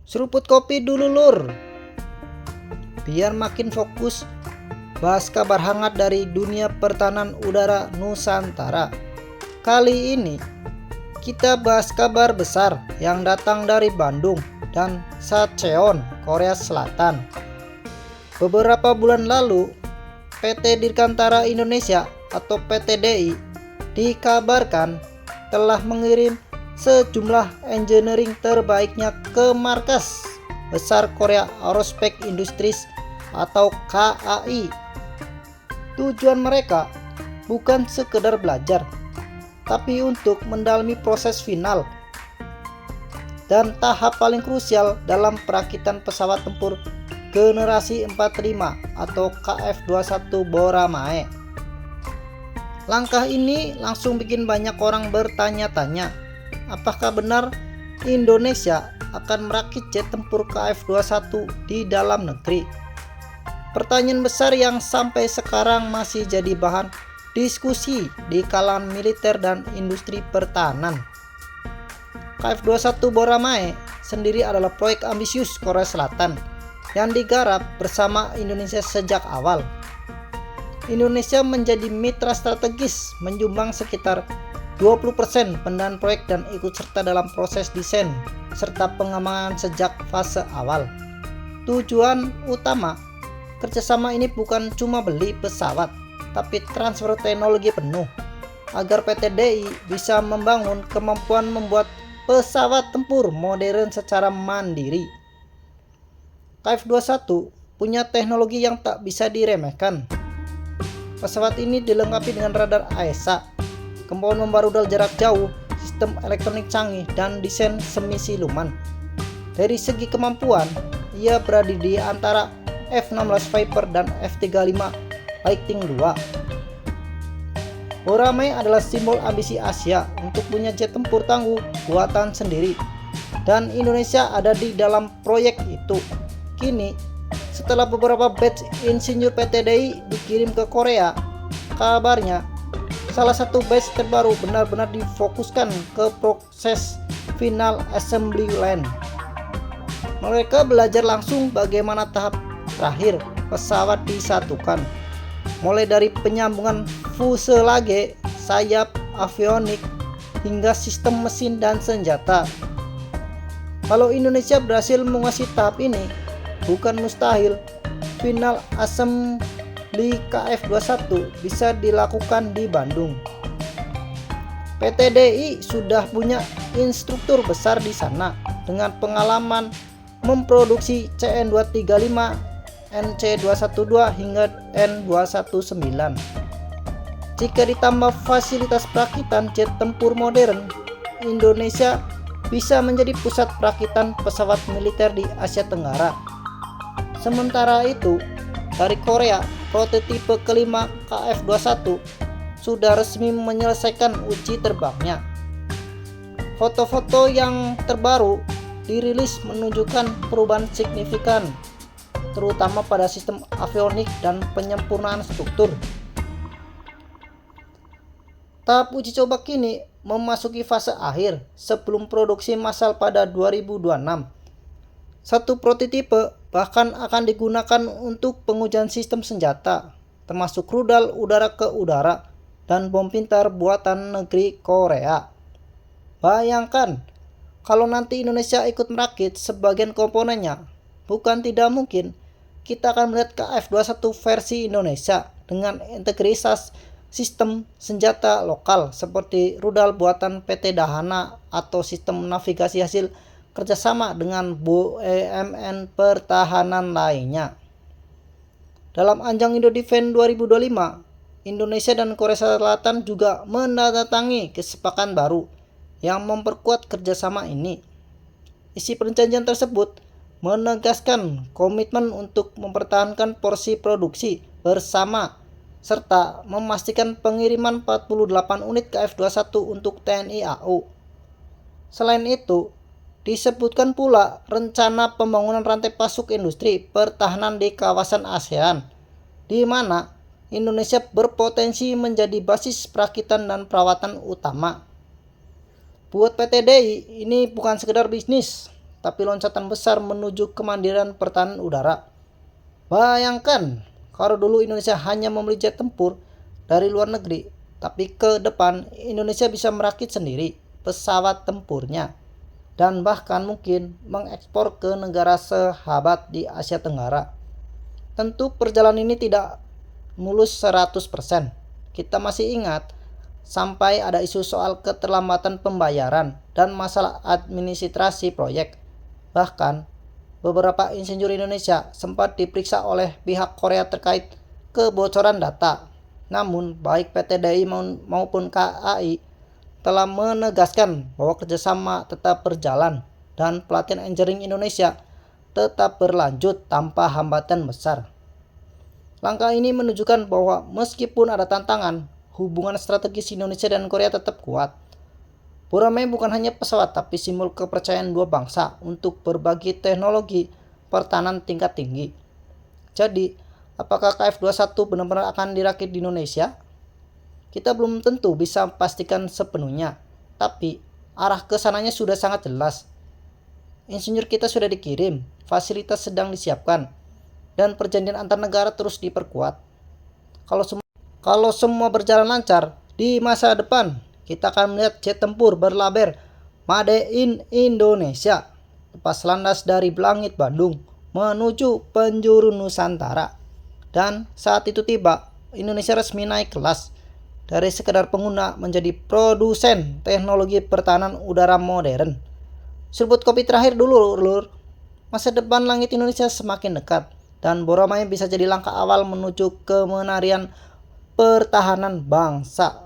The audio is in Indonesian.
Seruput kopi dulu lur, biar makin fokus bahas kabar hangat dari dunia pertahanan udara Nusantara. Kali ini kita bahas kabar besar yang datang dari Bandung dan Sacheon, Korea Selatan. Beberapa bulan lalu, PT Dirgantara Indonesia atau PT DI dikabarkan telah mengirim sejumlah engineering terbaiknya ke markas besar Korea Aerospace Industries atau KAI. Tujuan mereka bukan sekedar belajar, tapi untuk mendalami proses final dan tahap paling krusial dalam perakitan pesawat tempur generasi 45 atau KF-21 Boramae. Langkah ini langsung bikin banyak orang bertanya-tanya, apakah benar Indonesia akan merakit jet tempur KF-21 di dalam negeri? Pertanyaan besar yang sampai sekarang masih jadi bahan diskusi di kalangan militer dan industri pertahanan. KF-21 Boramae sendiri adalah proyek ambisius Korea Selatan yang digarap bersama Indonesia sejak awal. Indonesia menjadi mitra strategis, menyumbang sekitar 20% pendanaan proyek dan ikut serta dalam proses desain serta pengembangan sejak fase awal. Tujuan utama kerjasama ini bukan cuma beli pesawat, tapi transfer teknologi penuh agar PT DI bisa membangun kemampuan membuat pesawat tempur modern secara mandiri. KF-21 punya teknologi yang tak bisa diremehkan. Pesawat ini dilengkapi dengan radar AESA, kemampuan membara rudal jarak jauh, sistem elektronik canggih, dan desain semi siluman. Dari segi kemampuan, ia berada di antara F-16 Viper dan F-35 Lightning II. Boramae adalah simbol ambisi Asia untuk punya jet tempur tangguh buatan sendiri, dan Indonesia ada di dalam proyek itu. Kini, setelah beberapa batch insinyur PT DI dikirim ke Korea, kabarnya salah satu batch terbaru benar-benar difokuskan ke proses final assembly line. Mereka belajar langsung bagaimana tahap terakhir pesawat disatukan, mulai dari penyambungan fuselage, sayap, avionik, hingga sistem mesin dan senjata. Kalau Indonesia berhasil menguasai tahap ini, bukan mustahil final assembly KF-21 bisa dilakukan di Bandung. PT DI sudah punya instruktur besar di sana dengan pengalaman memproduksi CN-235, NC-212 hingga N-219. Jika ditambah fasilitas perakitan jet tempur modern, Indonesia bisa menjadi pusat perakitan pesawat militer di Asia Tenggara. Sementara itu, dari Korea, prototipe kelima KF-21 sudah resmi menyelesaikan uji terbangnya. Foto-foto yang terbaru dirilis menunjukkan perubahan signifikan, terutama pada sistem avionik dan penyempurnaan struktur. Tahap uji coba kini memasuki fase akhir sebelum produksi massal pada 2026. Satu prototipe bahkan akan digunakan untuk pengujian sistem senjata, termasuk rudal udara ke udara dan bom pintar buatan negeri Korea. Bayangkan, kalau nanti Indonesia ikut merakit sebagian komponennya, bukan tidak mungkin kita akan melihat KF-21 versi Indonesia dengan integritas sistem senjata lokal seperti rudal buatan PT Dahana atau sistem navigasi hasil kerjasama dengan BUMN pertahanan lainnya. Dalam ajang Indodefense 2025, Indonesia dan Korea Selatan juga menandatangani kesepakatan baru yang memperkuat kerjasama ini. Isi perjanjian tersebut menegaskan komitmen untuk mempertahankan porsi produksi bersama serta memastikan pengiriman 48 unit KF-21 untuk TNI AU. Selain itu, disebutkan pula rencana pembangunan rantai pasok industri pertahanan di kawasan ASEAN, di mana Indonesia berpotensi menjadi basis perakitan dan perawatan utama. Buat PT DI, ini bukan sekedar bisnis, tapi loncatan besar menuju kemandirian pertahanan udara. Bayangkan kalau dulu Indonesia hanya membeli jet tempur dari luar negeri, tapi ke depan Indonesia bisa merakit sendiri pesawat tempurnya dan bahkan mungkin mengekspor ke negara sahabat di Asia Tenggara. Tentu perjalanan ini tidak mulus 100%. Kita masih ingat sampai ada isu soal keterlambatan pembayaran dan masalah administrasi proyek. Bahkan beberapa insinyur Indonesia sempat diperiksa oleh pihak Korea terkait kebocoran data. Namun baik PT DI maupun KAI telah menegaskan bahwa kerjasama tetap berjalan dan pelatihan engineering Indonesia tetap berlanjut tanpa hambatan besar. Langkah ini menunjukkan bahwa meskipun ada tantangan, hubungan strategis Indonesia dan Korea tetap kuat. Boramae bukan hanya pesawat tapi simbol kepercayaan dua bangsa untuk berbagi teknologi pertahanan tingkat tinggi. Jadi, apakah KF-21 benar-benar akan dirakit di Indonesia? Kita belum tentu bisa pastikan sepenuhnya, tapi arah ke sananya sudah sangat jelas. Insinyur kita sudah dikirim, fasilitas sedang disiapkan, dan perjanjian antar negara terus diperkuat. Kalau semua berjalan lancar, di masa depan kita akan melihat jet tempur berlaber Made in Indonesia lepas landas dari Belangit Bandung menuju penjuru Nusantara. Dan saat itu tiba, Indonesia resmi naik kelas dari sekedar pengguna menjadi produsen teknologi pertahanan udara modern. Seruput kopi terakhir dulu, lur. Masa depan langit Indonesia semakin dekat dan Boramae bisa jadi langkah awal menuju kemenarian pertahanan bangsa.